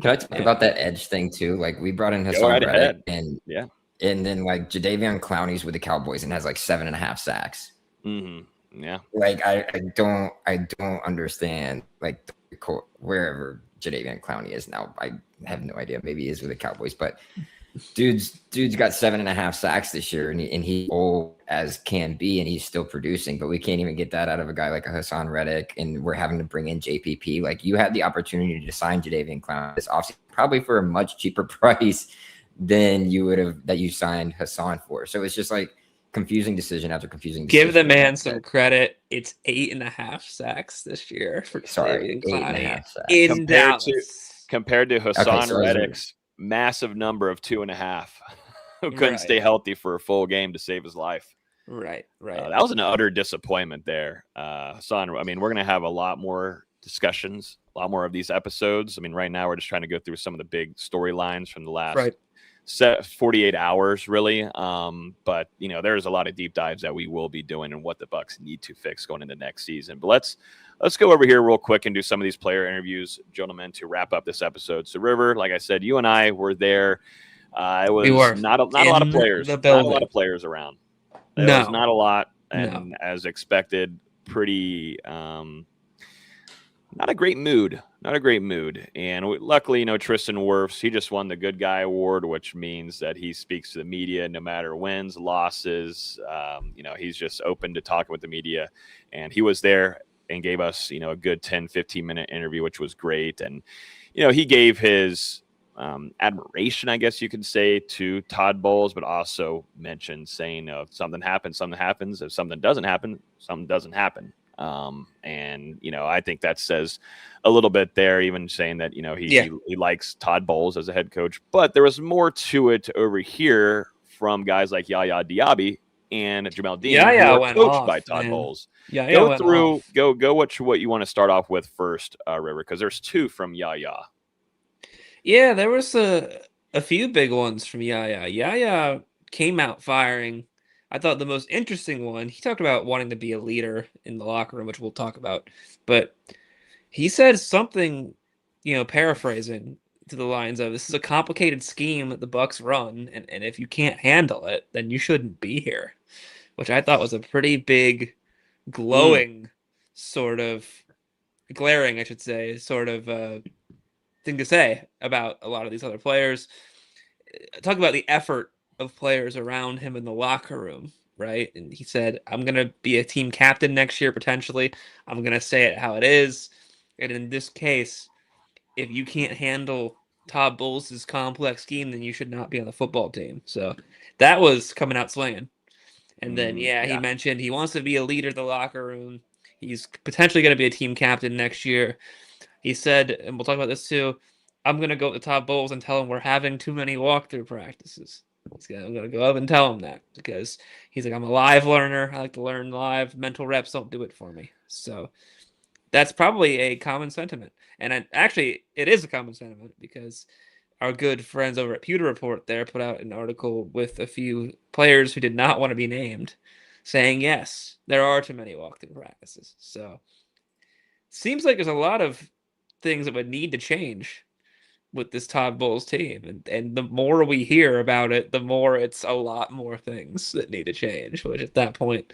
Can I talk about that edge thing too? Like we brought in Hassan Reddick and then like Jadeveon Clowney's with the Cowboys and has like 7.5 sacks. Mm-hmm. Yeah. Like I don't understand like wherever Jadeveon Clowney is now. I have no idea. Maybe he is with the Cowboys, but dude's got 7.5 sacks this year, and he's old as can be, and he's still producing. But we can't even get that out of a guy like a Hassan Reddick, and we're having to bring in JPP. Like you had the opportunity to sign Jadeveon Clowney this offseason, probably for a much cheaper price than you would have that you signed Hassan for. So it's just like confusing decision after confusing decision. Give the man some credit. It's 8.5 sacks this year for 8.5 sacks compared to Hassan Reddick's massive number of 2.5 who couldn't stay healthy for a full game to save his life. Right. That was an utter disappointment there. Hassan, I mean, we're going to have a lot more discussions, a lot more of these episodes. I mean, right now we're just trying to go through some of the big storylines from the last 48 hours really. But there's a lot of deep dives that we will be doing and what the Bucs need to fix going into next season. But let's go over here real quick and do some of these player interviews, gentlemen, to wrap up this episode. So River, like I said, you and I were there. It was not a lot of players, not a lot of players around. There was not a lot, and as expected, pretty not a great mood. And luckily, Tristan Wirfs, he just won the Good Guy Award, which means that he speaks to the media no matter wins, losses. He's just open to talking with the media. And he was there and gave us, a good 10, 15-minute interview, which was great. And, he gave his admiration, I guess you could say, to Todd Bowles, but also mentioned saying, if something happens, something happens. If something doesn't happen, something doesn't happen. I think that says a little bit there, even saying that, he likes Todd Bowles as a head coach, but there was more to it over here from guys like Yaya Diaby and Jamel Dean, who were coached by Todd Bowles. Go through what you want to start off with first, River, because there's two from Yaya. Yeah, there was a few big ones from Yaya. Yaya came out firing. I thought the most interesting one, he talked about wanting to be a leader in the locker room, which we'll talk about. But he said something, paraphrasing to the lines of, this is a complicated scheme that the Bucs run, and if you can't handle it, then you shouldn't be here. Which I thought was a pretty big, glaring, I should say, sort of thing to say about a lot of these other players. Talk about the effort of players around him in the locker room, right? And he said, I'm going to be a team captain next year, potentially. I'm going to say it how it is. And in this case, if you can't handle Todd Bowles' complex scheme, then you should not be on the football team. So that was coming out swinging. And then, he mentioned he wants to be a leader of the locker room. He's potentially going to be a team captain next year. He said, and we'll talk about this too, I'm going to go to Todd Bowles and tell him we're having too many walkthrough practices. I'm going to go up and tell him that, because he's like, I'm a live learner. I like to learn live. Mental reps don't do it for me. So that's probably a common sentiment. And it is a common sentiment, because our good friends over at Pewter Report there put out an article with a few players who did not want to be named saying, yes, there are too many walkthrough practices. So seems like there's a lot of things that would need to change with this Todd Bowles team. And the more we hear about it, the more it's a lot more things that need to change, which at that point,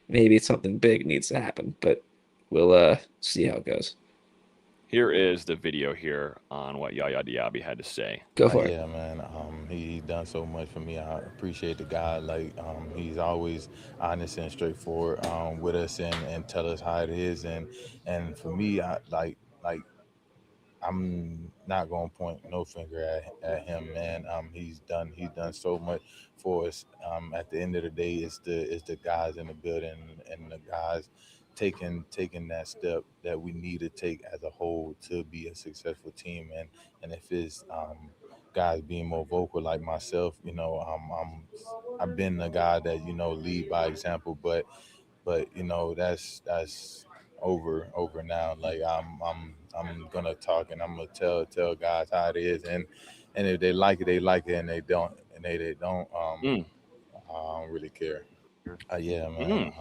maybe something big needs to happen. But we'll see how it goes. Here is the video here on what Yaya Diaby had to say. Go for it. Yeah, man. He done so much for me. I appreciate the guy. He's always honest and straightforward with us and tell us how it is. And for me, I'm not gonna point no finger at him, man. He's done so much for us. At the end of the day, it's the guys in the building and the guys taking that step that we need to take as a whole to be a successful team. And if it's guys being more vocal like myself, I've been the guy that lead by example, but that's over now. Like I'm gonna talk and I'm gonna tell guys how it is, and if they like it, they like it, and they don't, they don't. I don't really care. Yeah, man.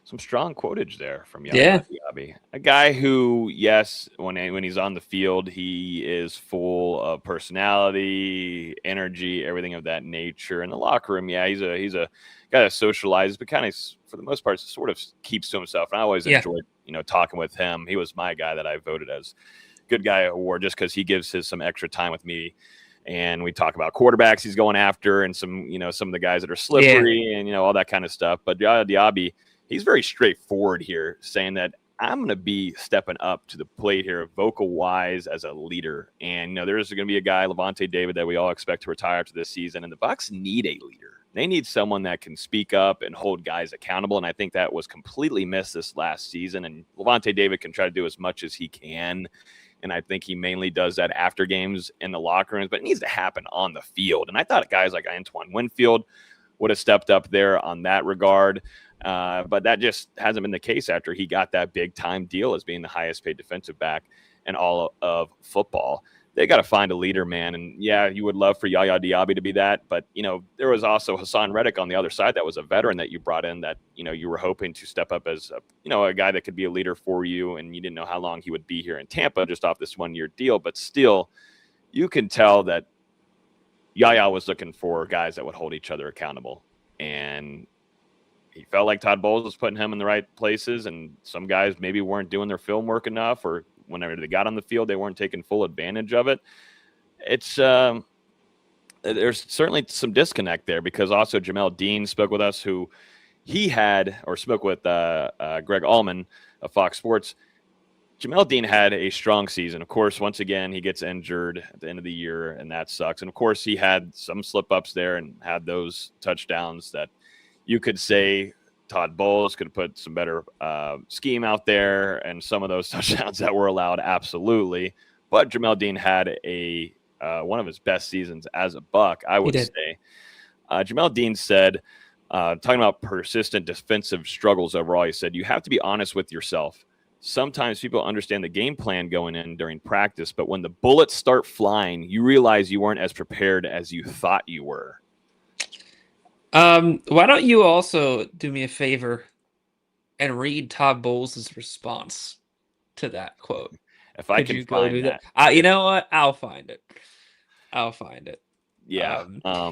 Some strong quotage there from Yaya Diaby, a guy who, yes, when he's on the field, he is full of personality, energy, everything of that nature. In the locker room, he's a guy that socializes, but kind of, for the most part, sort of keeps to himself. And I always enjoyed, talking with him. He was my guy that I voted as Good Guy Award, just because he gives some extra time with me. And we talk about quarterbacks he's going after, and some of the guys that are slippery, and all that kind of stuff. But Yaya Diaby, he's very straightforward here, saying that I'm going to be stepping up to the plate here, vocal-wise, as a leader. And, there's going to be a guy, Lavonte David, that we all expect to retire after this season. And the Bucs need a leader. They need someone that can speak up and hold guys accountable. And I think that was completely missed this last season. And Lavonte David can try to do as much as he can. And I think he mainly does that after games in the locker rooms. But it needs to happen on the field. And I thought guys like Antoine Winfield would have stepped up there on that regard. But that just hasn't been the case after he got that big time deal as being the highest paid defensive back in all of football. they got to find a leader, man. And yeah, you would love for Yaya Diaby to be that, but there was also Hassan Reddick on the other side that was a veteran that you brought in that you were hoping to step up as a guy that could be a leader for you, and you didn't know how long he would be here in Tampa just off this 1-year deal. But still, you can tell that Yaya was looking for guys that would hold each other accountable, and he felt like Todd Bowles was putting him in the right places, and some guys maybe weren't doing their film work enough, or whenever they got on the field, they weren't taking full advantage of it. It's there's certainly some disconnect there, because also Jamel Dean spoke with us, who spoke with Greg Allman of Fox Sports. Jamel Dean had a strong season. Of course, once again, he gets injured at the end of the year, and that sucks. And of course, he had some slip-ups there and had those touchdowns that you could say Todd Bowles could put some better scheme out there, and some of those touchdowns that were allowed, absolutely. But Jamel Dean had one of his best seasons as a Buck, I would say. Jamel Dean said, talking about persistent defensive struggles overall, he said, "You have to be honest with yourself. Sometimes people understand the game plan going in during practice, but when the bullets start flying, you realize you weren't as prepared as you thought you were." Why don't you also do me a favor and read Todd Bowles' response to that quote? If I can find that. You know what? I'll find it. Yeah.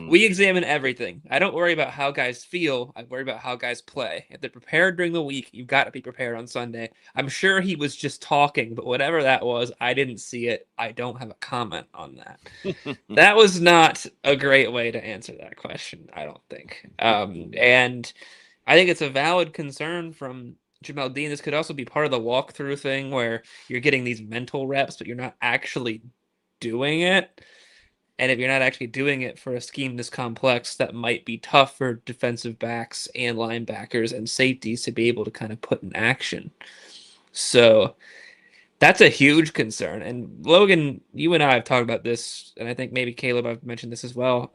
We examine everything. I don't worry about how guys feel. I worry about how guys play. If they're prepared during the week, you've got to be prepared on Sunday. I'm sure he was just talking, but whatever that was, I didn't see it. I don't have a comment on that. That was not a great way to answer that question, I don't think. And I think it's a valid concern from Jamel Dean. This could also be part of the walkthrough thing where you're getting these mental reps, but you're not actually doing it. And if you're not actually doing it for a scheme this complex, that might be tough for defensive backs and linebackers and safeties to be able to kind of put in action. So that's a huge concern. And Logan, you and I have talked about this, and I think maybe Caleb, I've mentioned this as well.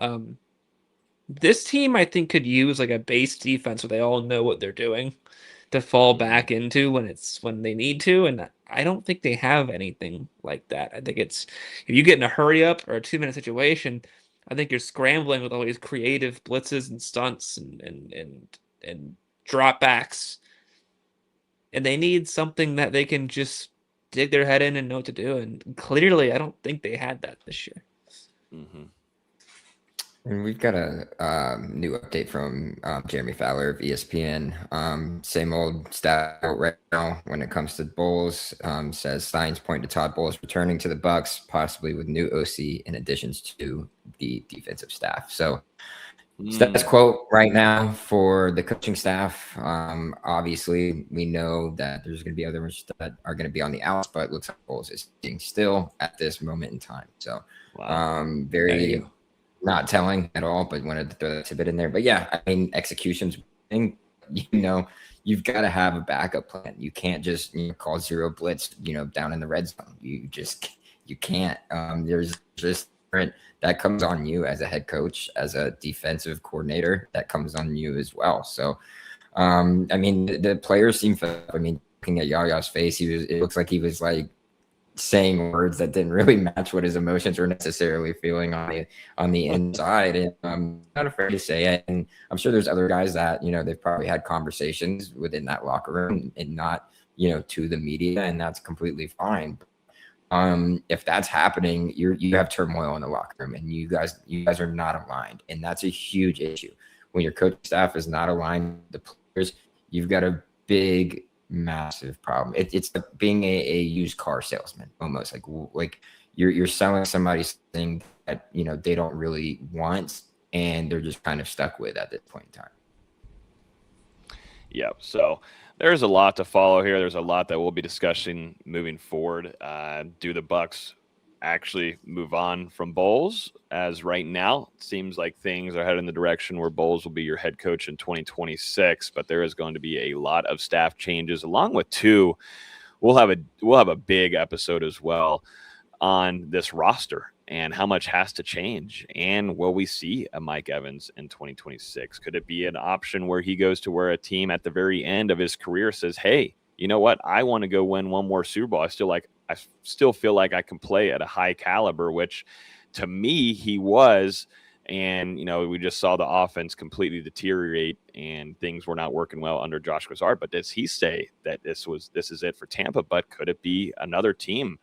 This team, I think, could use like a base defense where they all know what they're doing to fall back into when they need to, and I don't think they have anything like that. I think it's, if you get in a hurry up or a 2-minute situation, I think you're scrambling with all these creative blitzes and stunts and drop backs, and they need something that they can just dig their head in and know what to do. And clearly, I don't think they had that this year. Mm-hmm. And we've got a new update from Jeremy Fowler of ESPN. Same old stat out right now when it comes to Bowles. Says signs point to Todd Bowles returning to the Bucs, possibly with new OC in additions to the defensive staff. So status quo right now for the coaching staff. Obviously, we know that there's going to be others that are going to be on the outs, but it looks like Bowles is staying still at this moment in time. So very not telling at all, but wanted to throw that tidbit in there. But yeah, I mean, execution's thing, you've got to have a backup plan. You can't just call zero blitz, down in the red zone. You can't. There's just that comes on you as a head coach, as a defensive coordinator. That comes on you as well. So, I mean, the players seem. I mean, looking at Yaya's face, it looks like he was like saying words that didn't really match what his emotions were necessarily feeling on the inside. And I'm not afraid to say it. And I'm sure there's other guys that, they've probably had conversations within that locker room and not, to the media, and that's completely fine. If that's happening, you have turmoil in the locker room, and you guys are not aligned. And that's a huge issue. When your coaching staff is not aligned with the players, you've got a big, massive problem. It's like being a used car salesman, almost like you're selling somebody something that they don't really want, and they're just kind of stuck with at this point in time. Yep. So there's a lot to follow here. There's a lot that we'll be discussing moving forward. Do the Bucs actually move on from Bowles? As right now, it seems like things are headed in the direction where Bowles will be your head coach in 2026, but there is going to be a lot of staff changes, along with we'll have a big episode as well on this roster and how much has to change. And will we see a Mike Evans in 2026? Could it be an option where he goes to where a team at the very end of his career says, hey, you know what? I want to go win one more Super Bowl. I still like I still feel like I can play at a high caliber, which to me he was. And, you know, we just saw the offense completely deteriorate and things were not working well under Josh Glazer. But does he say that this is it for Tampa? But could it be another team?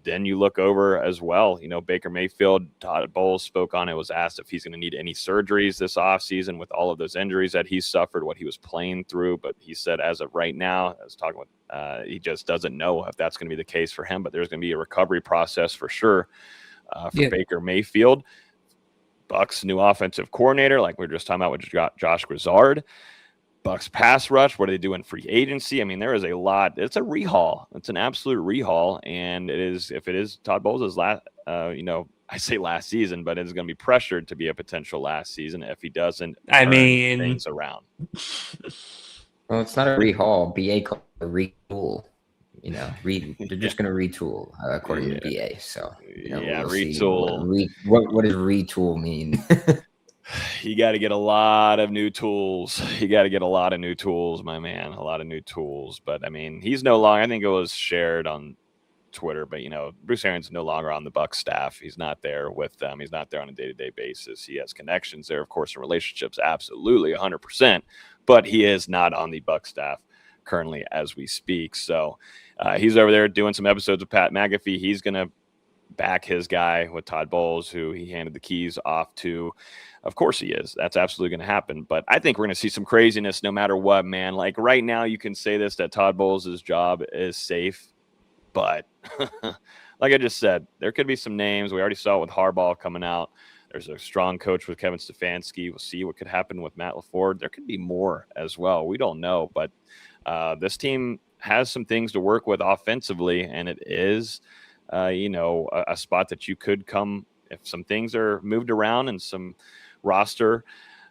Then you look over as well, you know, Baker Mayfield, Todd Bowles spoke on it, was asked if he's going to need any surgeries this offseason with all of those injuries that he suffered, what he was playing through. But he said as of right now, I was talking with, he just doesn't know if that's going to be the case for him, but there's going to be a recovery process for sure for Baker Mayfield. Bucs new offensive coordinator, like we were just talking about with Josh Glazer. Bucs pass rush, what do they do in free agency? I mean, there is a lot. It's a rehaul. It's an absolute rehaul. And it is, if it is Todd Bowles' last, you know, I say last season, but it's going to be pressured to be a potential last season if he doesn't turn things around. Well, it's not a rehaul. BA called a retool. You know, they're just going to retool according to BA. So, you know, we'll retool. What does retool mean? You got to get a lot of new tools. You got to get a lot of new tools, my man. A lot of new tools. But I mean, he's no longer. I think it was shared on Twitter. But you know, Bruce Arians no longer on the Bucs staff. He's not there with them. He's not there on a day-to-day basis. He has connections there, of course, and relationships. Absolutely, 100%. But he is not on the Bucs staff currently as we speak. So he's over there doing some episodes with Pat McAfee. He's gonna back his guy with Todd Bowles, who he handed the keys off to. Of course he is. That's absolutely going to happen. But I think we're going to see some craziness no matter what, man. Like right now you can say this, that Todd Bowles' job is safe. But like I just said, there could be some names. We already saw it with Harbaugh coming out. There's a strong coach with Kevin Stefanski. We'll see what could happen with Matt LaFleur. There could be more as well. We don't know. But this team has some things to work with offensively, and it is you know, a spot that you could come if some things are moved around and some roster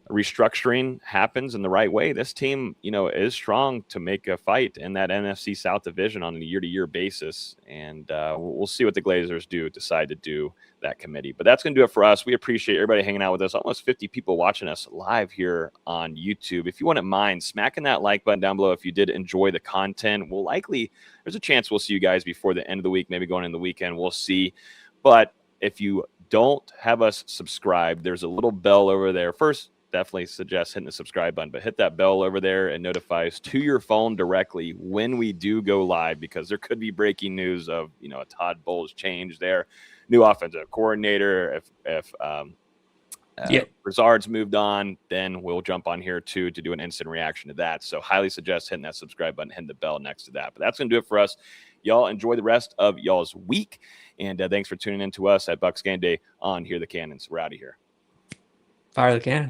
restructuring happens in the right way. This team, you know, is strong to make a fight in that NFC South division on a year-to-year basis. And we'll see what the Glazers decide to do that committee. But that's going to do it for us. We appreciate everybody hanging out with us. Almost 50 people watching us live here on YouTube. If you wouldn't mind smacking that like button down below if you did enjoy the content. There's a chance we'll see you guys before the end of the week, maybe going into the weekend. We'll see. But if you don't have us subscribed, there's a little bell over there. First, definitely suggest hitting the subscribe button, but hit that bell over there and notifies to your phone directly when we do go live, because there could be breaking news of, you know, a Todd Bowles change there, new offensive coordinator. If Brizard's moved on, then we'll jump on here too to do an instant reaction to that. So highly suggest hitting that subscribe button, hitting the bell next to that. But that's going to do it for us. Y'all enjoy the rest of y'all's week. And thanks for tuning in to us at Bucs Game Day on Hear the Cannons. We're out of here. Fire the cannon.